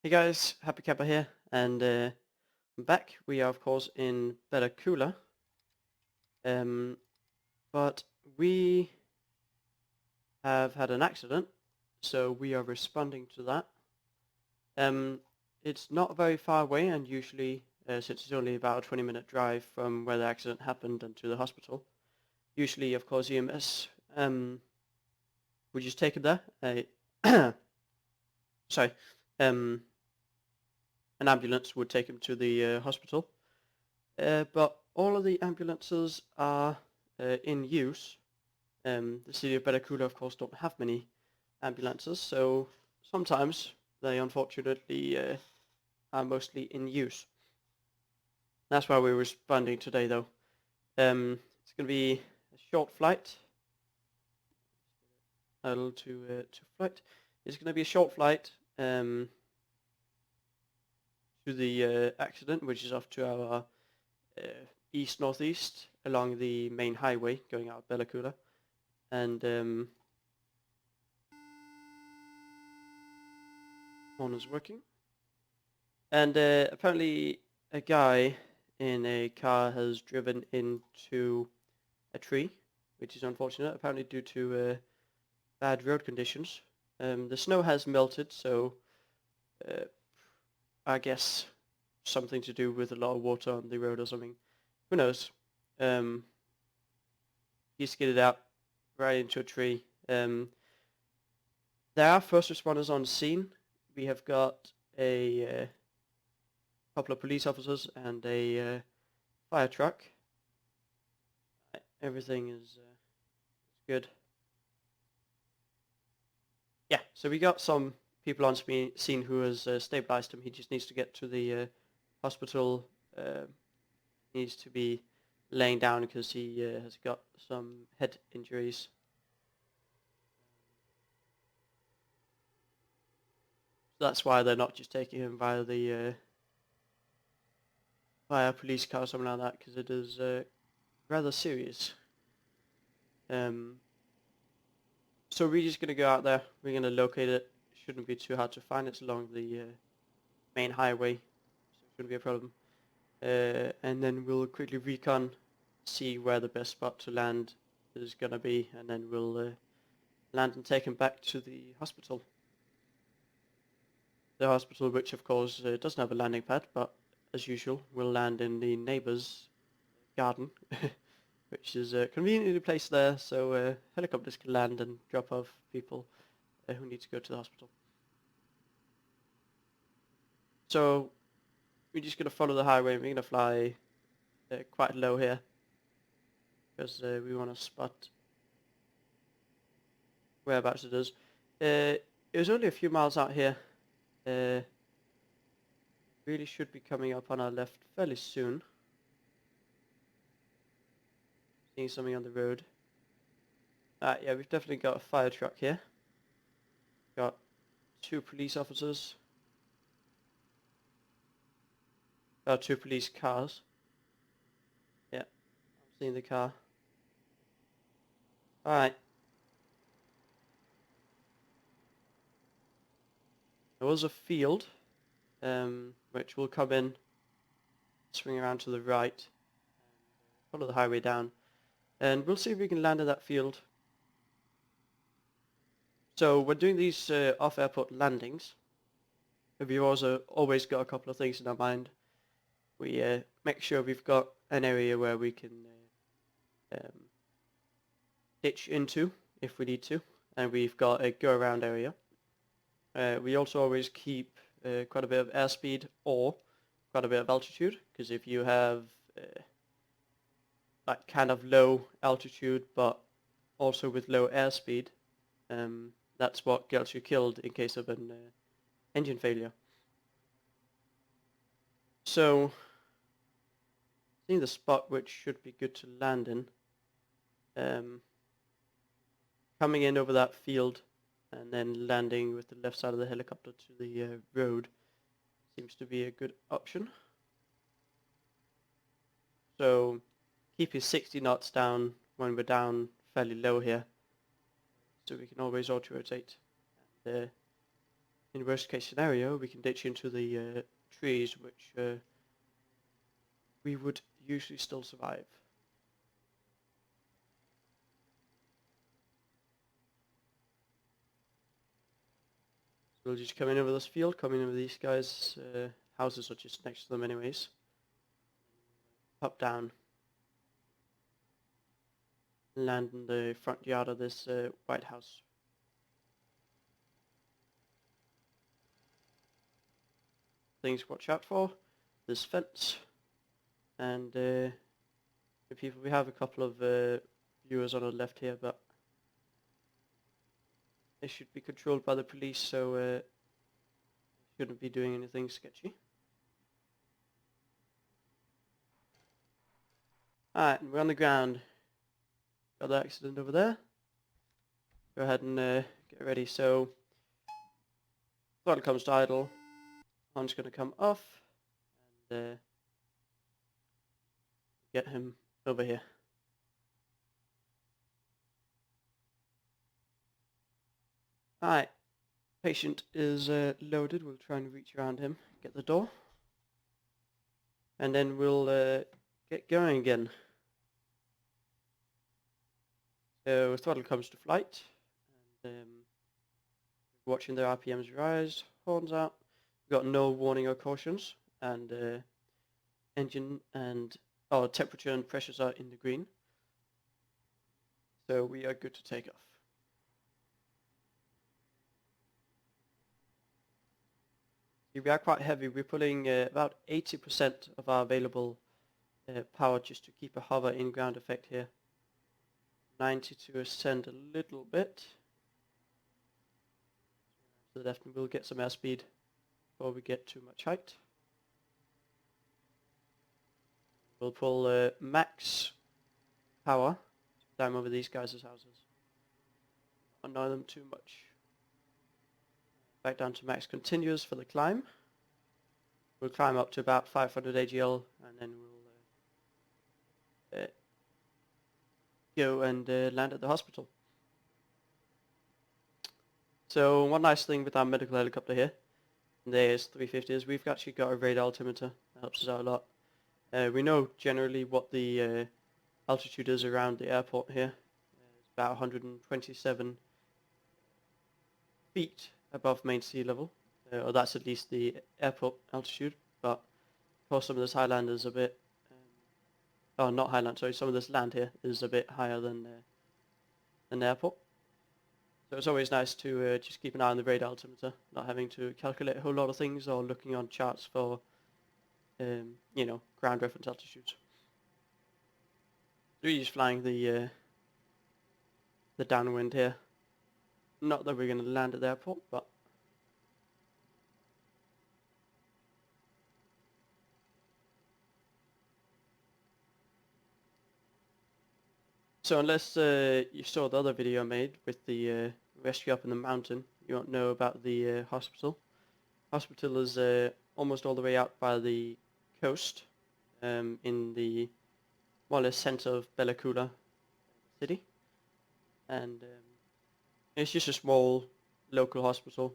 Hey guys, Happy Kappa here, and I'm back. We are of course in Bella Coola, um, but we have had an accident, so we are responding to that. Um, it's not very far away, and usually, since it's only about a 20-minute drive from where the accident happened and to the hospital, usually, of course, EMS would just take him there. Sorry, um, an ambulance would take him to the hospital. But all of the ambulances are in use. The city of Barracuda, of course, don't have many ambulances, so sometimes they unfortunately are mostly in use. That's why we're responding today, though. It's going to be a short flight. To flight. It's going to be a short flight to the accident, which is off to our uh, east-northeast along the main highway going out of Bella and one is working. And apparently a guy in a car has driven into a tree, which is unfortunate, apparently due to bad road conditions. The snow has melted, so uh, I guess something to do with a lot of water on the road or something. Who knows? Um, he skidded out right into a tree. There are first responders on scene. We have got a couple of police officers and a fire truck. Everything is good. Yeah, so we got some people on scene who has stabilized him. He just needs to get to the hospital. Needs to be laying down because he has got some head injuries. So that's why they're not just taking him via the via a police car or something like that, because it is rather serious. So we're just gonna go out there. We're gonna locate it. Shouldn't be too hard to find. It's along the main highway, so it shouldn't be a problem. And then we'll quickly recon, see where the best spot to land is gonna be, and then we'll land and take him back to the hospital. The hospital, which of course doesn't have a landing pad, but as usual, we'll land in the neighbour's garden, which is conveniently placed there, so helicopters can land and drop off people who need to go to the hospital. So we're just gonna follow the highway. We're gonna fly quite low here because we want to spot whereabouts it is. It was only a few miles out here. Uh, really should be coming up on our left fairly soon. Seeing something on the road. Yeah, we've definitely got a fire truck here. Got two police officers. Two police cars. Yeah, I'm seeing the car. Alright. There was a field, which will come in, swing around to the right, and follow the highway down. And we'll see if we can land in that field. So when doing these off-airport landings, we've also always got a couple of things in our mind. We make sure we've got an area where we can ditch into if we need to, and we've got a go-around area. We also always keep quite a bit of airspeed or quite a bit of altitude, because if you have like kind of low altitude but also with low airspeed, that's what gets you killed in case of an engine failure. So, seeing the spot which should be good to land in, coming in over that field and then landing with the left side of the helicopter to the road seems to be a good option. So keep his 60 knots down when we're down fairly low here, so we can always auto-rotate and in worst case scenario, we can ditch into the trees, which we would usually still survive. So we'll just come in over this field, come in over these guys' houses are just next to them anyways. Pop down. Land in the front yard of this White House. Things to watch out for. This fence. And the people, we have a couple of viewers on the left here, but they should be controlled by the police, so shouldn't be doing anything sketchy. Alright, we're on the ground. Got the accident over there. Go ahead and get ready. So, throttle comes to idle. Horn's going to come off. And get him over here. Alright, patient is loaded. We'll try and reach around him, get the door. And then we'll get going again. So throttle comes to flight, and watching their RPMs rise, horns out. We've got no warning or cautions, and engine and temperature and pressures are in the green. So we are good to take off. We are quite heavy. We're pulling about 80% of our available power just to keep a hover in ground effect here. 90 to ascend a little bit. To the left, and we'll get some airspeed before we get too much height. We'll pull max power down over these guys' houses. Annoy them too much. Back down to max continuous for the climb. We'll climb up to about 500 AGL, and then we'll go and land at the hospital. So one nice thing with our medical helicopter here, and the AS350, is we've actually got a radar altimeter. That helps us out a lot. We know generally what the altitude is around the airport here. It's about 127 feet above main sea level, or that's at least the airport altitude, but of course some of this highland is a bit, not highland, sorry, some of this land here is a bit higher than the airport. So it's always nice to just keep an eye on the radar altimeter, not having to calculate a whole lot of things or looking on charts for, ground reference altitudes. So we're just flying the downwind here. Not that we're going to land at the airport, but so unless you saw the other video I made with the rescue up in the mountain, you won't know about the hospital. Hospital is almost all the way out by the coast, in the more or less center of Bella Coola city, and it's just a small local hospital,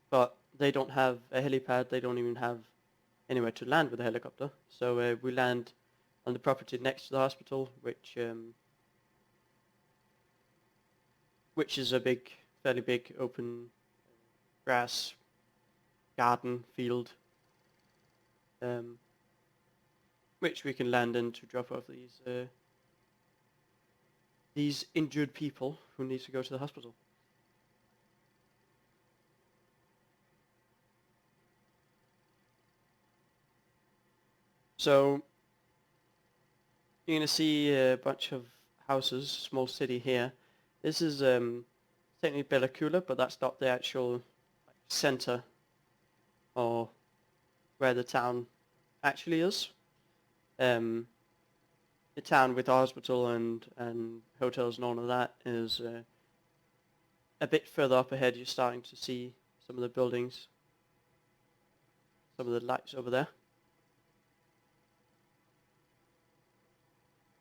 but they don't have a helipad. They don't even have anywhere to land with a helicopter. So we land on the property next to the hospital, which is a fairly big open grass garden field, which we can land in to drop off these injured people who need to go to the hospital. So you're going to see a bunch of houses, small city here. This is technically Bella Coola, but that's not the actual center or where the town actually is. The town with the hospital and hotels and all of that is a bit further up ahead. You're starting to see some of the buildings, some of the lights over there.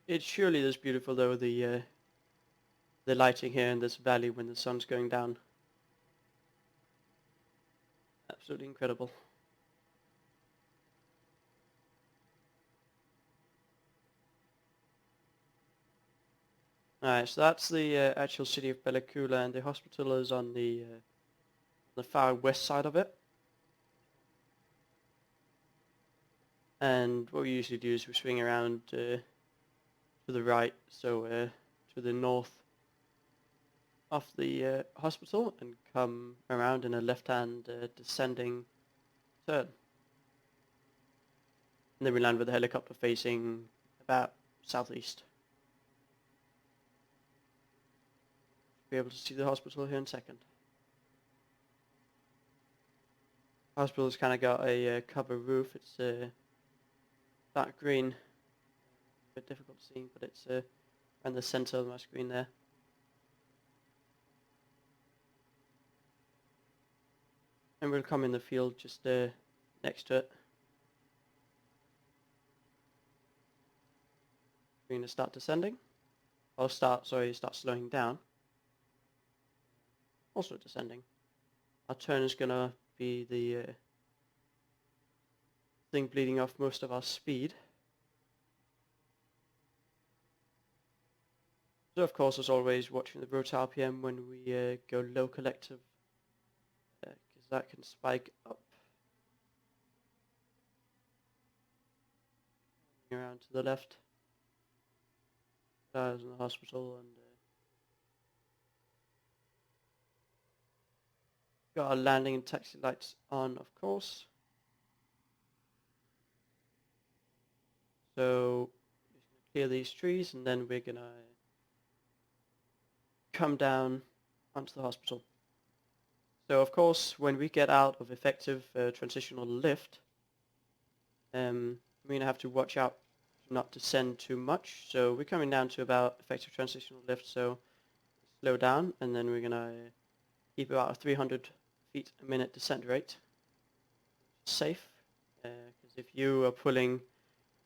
It surely is beautiful though, the lighting here in this valley when the sun's going down. absolutely incredible. Alright, so that's the actual city of Bella Coola, and the hospital is on the far west side of it. And what we usually do is we swing around to the right, so to the north of the hospital, and come around in a left-hand descending turn. And then we land with the helicopter facing about southeast. Be able to see the hospital here in a second. Hospital's kind of got a cover roof. It's dark green, a bit difficult to see, but it's in the center of my screen there. And we'll come in the field just next to it. We're going to start descending. Or start slowing down. Also descending. Our turn is going to be the thing bleeding off most of our speed. So of course, as always, watching the road to RPM when we go low collective, because that can spike up. Around to the left. Guys in the hospital, and got our landing and taxi lights on, of course. So just gonna clear these trees, and then we're gonna come down onto the hospital. So of course, when we get out of effective transitional lift, we're gonna have to watch out not to descend too much. So we're coming down to about effective transitional lift, so slow down, and then we're gonna keep about a 300 feet a minute descent rate. Safe, because if you are pulling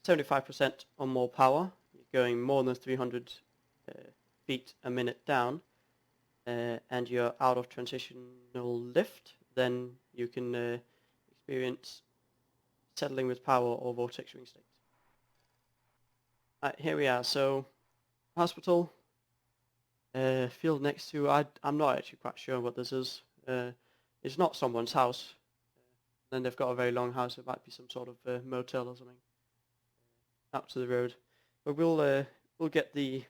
75% or more power, you're going more than 300 feet a minute down, and you're out of transitional lift, then you can experience settling with power or vortex ring state. Here we are. So hospital, field next to. I'm not actually quite sure what this is. It's not someone's house. Then they've got a very long house. It might be some sort of motel or something. Up to the road, but we'll get the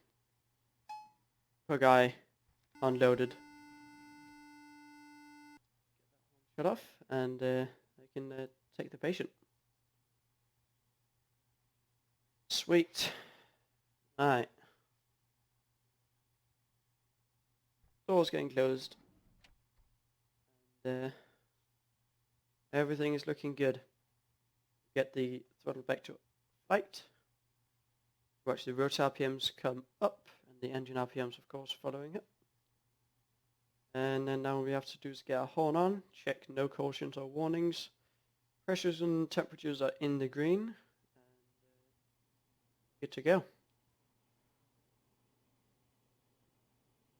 poor guy unloaded, shut off, and I can take the patient. Sweet. Alright. Door's getting closed. And everything is looking good. Get the throttle back to flight. Watch the rotor RPMs come up, and the engine RPMs, of course, following it. And then now what we have to do is get our horn on, check no cautions or warnings. Pressures and temperatures are in the green, and good to go.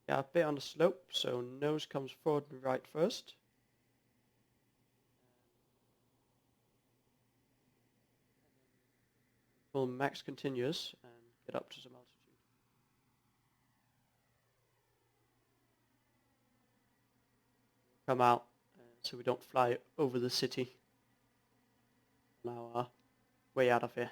Yeah, a bit on the slope, so nose comes forward and right first. Pull max continuous and get up to some altitude. Come out so we don't fly over the city on our way out of here.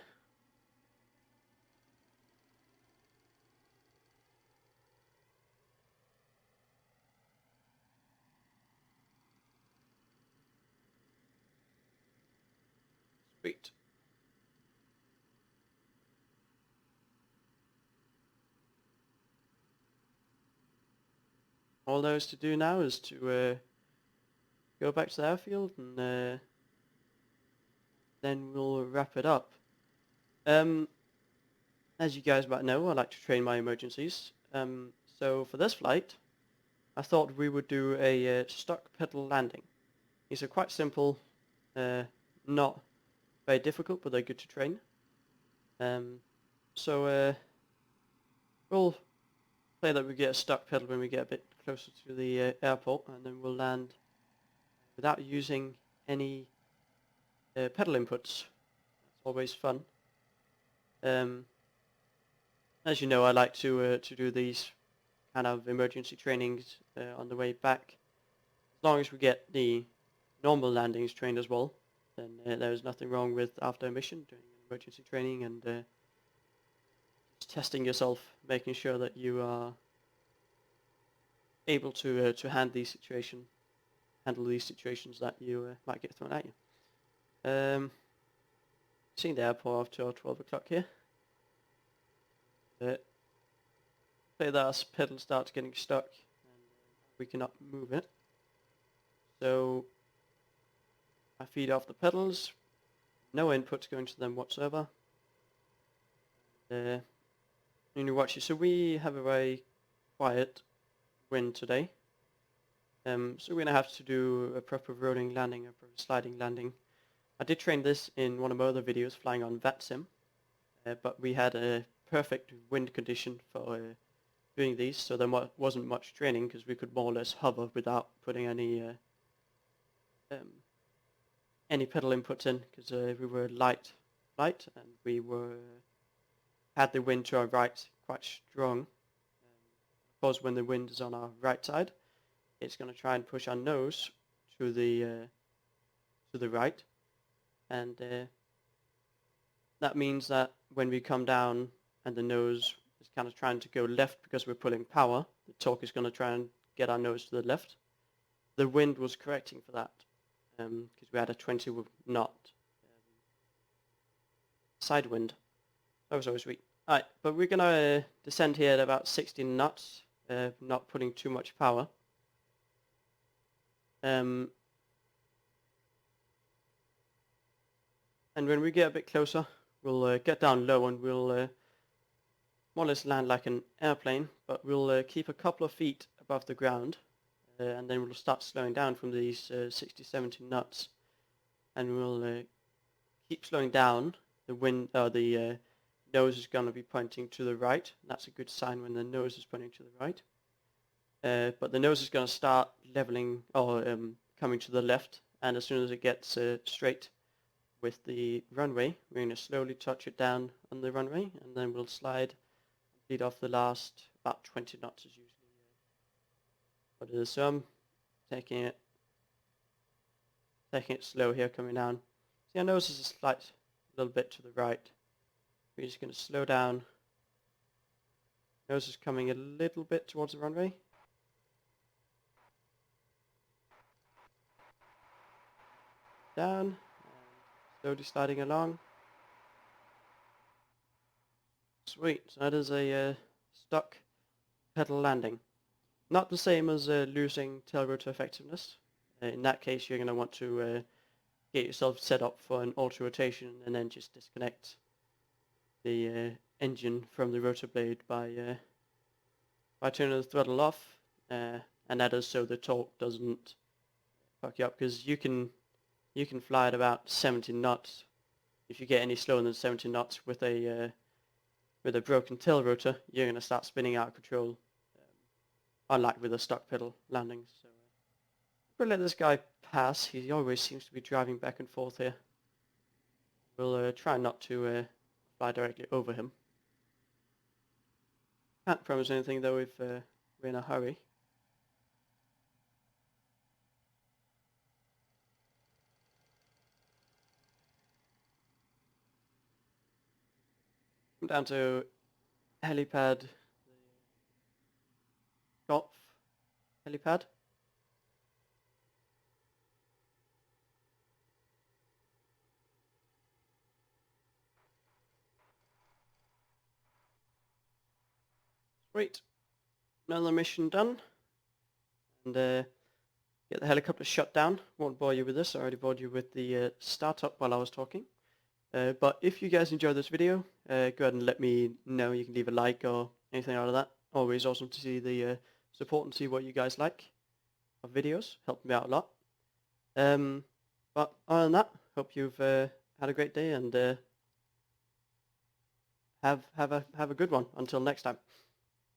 Sweet. All there is to do now is to go back to the airfield, and then we'll wrap it up. As you guys might know, I like to train my emergencies. So for this flight, I thought we would do a stock pedal landing. These are quite simple, not very difficult, but they're good to train. So we'll play that we get a stock pedal when we get a bit closer to the airport, and then we'll land without using any pedal inputs. That's always fun. As you know, I like to do these kind of emergency trainings on the way back. As long as we get the normal landings trained as well, then there's nothing wrong with after a mission doing an emergency training and just testing yourself, making sure that you are able to handle these situations that you might get thrown at you. Seeing the airport after 12 o'clock here. Say that our pedal starts getting stuck and we cannot move it. So I feed off the pedals, no inputs going to them whatsoever. And you watch it. So we have a very quiet wind today. So we're gonna have to do a proper rolling landing, a proper sliding landing. I did train this in one of my other videos flying on VATSIM, but we had a perfect wind condition for doing these, so there wasn't much training because we could more or less hover without putting any pedal inputs in, because we were light, and we had the wind to our right quite strong. Of course, when the wind is on our right side, it's going to try and push our nose to the right, and that means that when we come down and the nose is kind of trying to go left because we're pulling power, the torque is going to try and get our nose to the left. The wind was correcting for that because we had a 20 knot side wind. That was always sweet. Alright, but we're going to descend here at about 16 knots, not putting too much power. And when we get a bit closer, we'll get down low and we'll more or less land like an airplane, but we'll keep a couple of feet above the ground, and then we'll start slowing down from these 60, 70 knots, and we'll keep slowing down. The nose is going to be pointing to the right. That's a good sign when the nose is pointing to the right. But the nose is going to start leveling or coming to the left, and as soon as it gets straight with the runway, we're going to slowly touch it down on the runway, and then we'll slide, lead off the last about 20 knots is usually what it is. So I'm taking it slow here, coming down. See, our nose is a little bit to the right. We're just going to slow down. Nose is coming a little bit towards the runway. Down, and slowly sliding along. Sweet, so that is a stuck pedal landing. Not the same as losing tail rotor effectiveness. In that case, you're going to want to get yourself set up for an auto rotation and then just disconnect the engine from the rotor blade by turning the throttle off, and that is so the torque doesn't fuck you up, because you can fly at about 70 knots. If you get any slower than 70 knots with a broken tail rotor, you're going to start spinning out of control, unlike with a stuck pedal landing. So we'll let this guy pass. He always seems to be driving back and forth here. We'll try not to fly directly over him. Can't promise anything though if we're in a hurry. Come down to helipad, the Golf helipad. Sweet. Another mission done. And get the helicopter shut down. Won't bore you with this. I already bored you with the startup while I was talking. But if you guys enjoyed this video, go ahead and let me know. You can leave a like or anything out of that. Always awesome to see the support and see what you guys like of videos. Helped me out a lot. But other than that, hope you've had a great day and have a good one. Until next time.